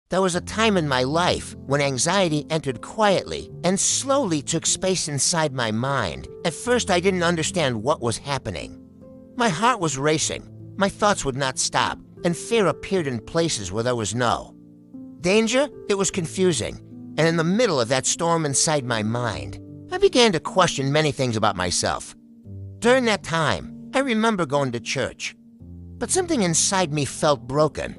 There was a time in my life when anxiety entered quietly and slowly took space inside my mind. At first, I didn't understand what was happening. My heart was racing, my thoughts would not stop, and fear appeared in places where there was no danger. It was confusing, and in the middle of that storm inside my mind, I began to question many things about myself. During that time, I remember going to church, but something inside me felt broken.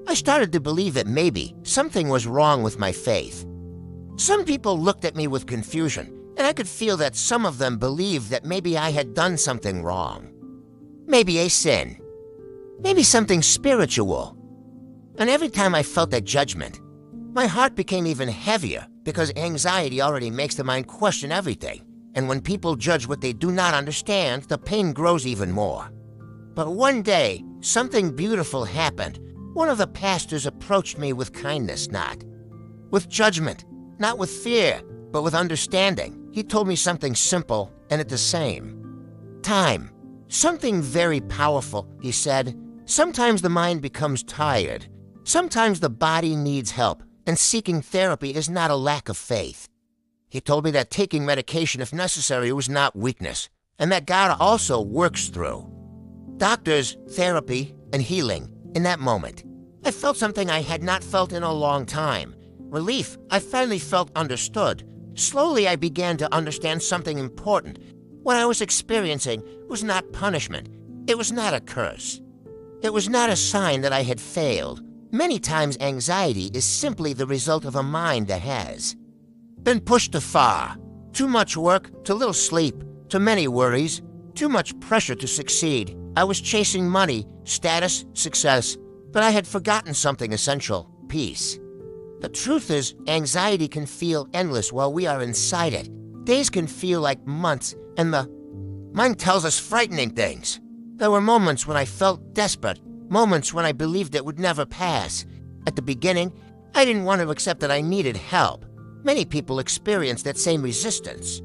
I started to believe that maybe something was wrong with my faith. Some people looked at me with confusion, and I could feel that some of them believed that maybe I had done something wrong. Maybe a sin. Maybe something spiritual. And every time I felt that judgment, my heart became even heavier because anxiety already makes the mind question everything. And when people judge what they do not understand, the pain grows even more. But one day, something beautiful happened. One of the pastors approached me with kindness, not with judgment, not with fear, but with understanding. He told me something simple and at the same time, something very powerful. He said, sometimes the mind becomes tired. Sometimes the body needs help, and seeking therapy is not a lack of faith. He told me that taking medication if necessary was not weakness, and that God also works through doctors, therapy, and healing. In that moment, I felt something I had not felt in a long time. Relief. I finally felt understood. Slowly, I began to understand something important. What I was experiencing was not punishment. It was not a curse. It was not a sign that I had failed. Many times, anxiety is simply the result of a mind that has been pushed too far. Too much work, too little sleep, too many worries, too much pressure to succeed. I was chasing money, status, success, but I had forgotten something essential: peace. The truth is, anxiety can feel endless while we are inside it. Days can feel like months, and the mind tells us frightening things. There were moments when I felt desperate, moments when I believed it would never pass. At the beginning, I didn't want to accept that I needed help. Many people experience that same resistance.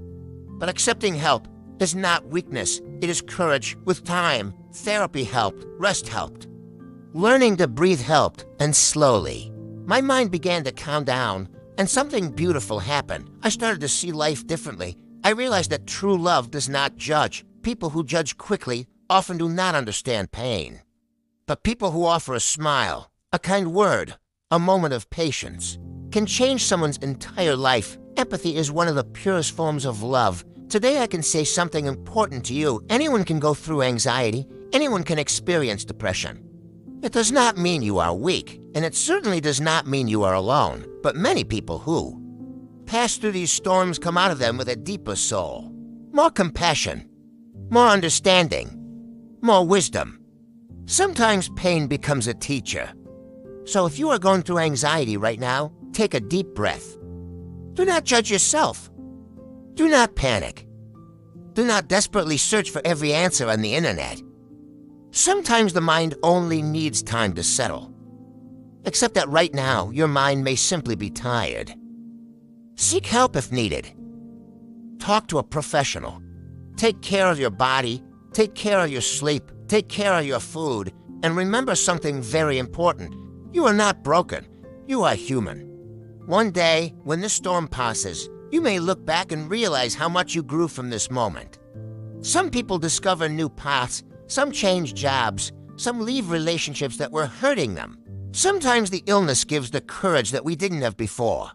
But accepting help is not weakness, it is courage. With time, therapy helped, rest helped. Learning to breathe helped, and slowly, my mind began to calm down, and something beautiful happened. I started to see life differently. I realized that true love does not judge. People who judge quickly often do not understand pain. But people who offer a smile, a kind word, a moment of patience, can change someone's entire life. Empathy is one of the purest forms of love. Today I can say something important to you. Anyone can go through anxiety. Anyone can experience depression. It does not mean you are weak, and it certainly does not mean you are alone. But many people who pass through these storms come out of them with a deeper soul, more compassion, more understanding, more wisdom. Sometimes pain becomes a teacher. So if you are going through anxiety right now, take a deep breath. Do not judge yourself. Do not panic. Do not desperately search for every answer on the internet. Sometimes the mind only needs time to settle. Accept that right now, your mind may simply be tired. Seek help if needed. Talk to a professional. Take care of your body. Take care of your sleep. Take care of your food. And remember something very important. You are not broken. You are human. One day, when this storm passes, you may look back and realize how much you grew from this moment. Some people discover new paths. Some change jobs. Some leave relationships that were hurting them. Sometimes the illness gives the courage that we didn't have before.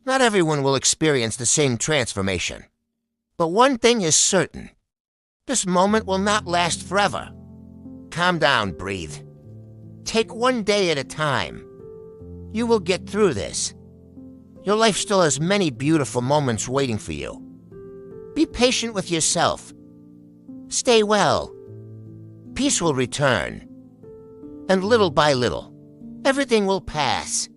Not everyone will experience the same transformation. But one thing is certain. This moment will not last forever. Calm down, breathe. Take one day at a time. You will get through this. Your life still has many beautiful moments waiting for you. Be patient with yourself. Stay well. Peace will return. And little by little, everything will pass.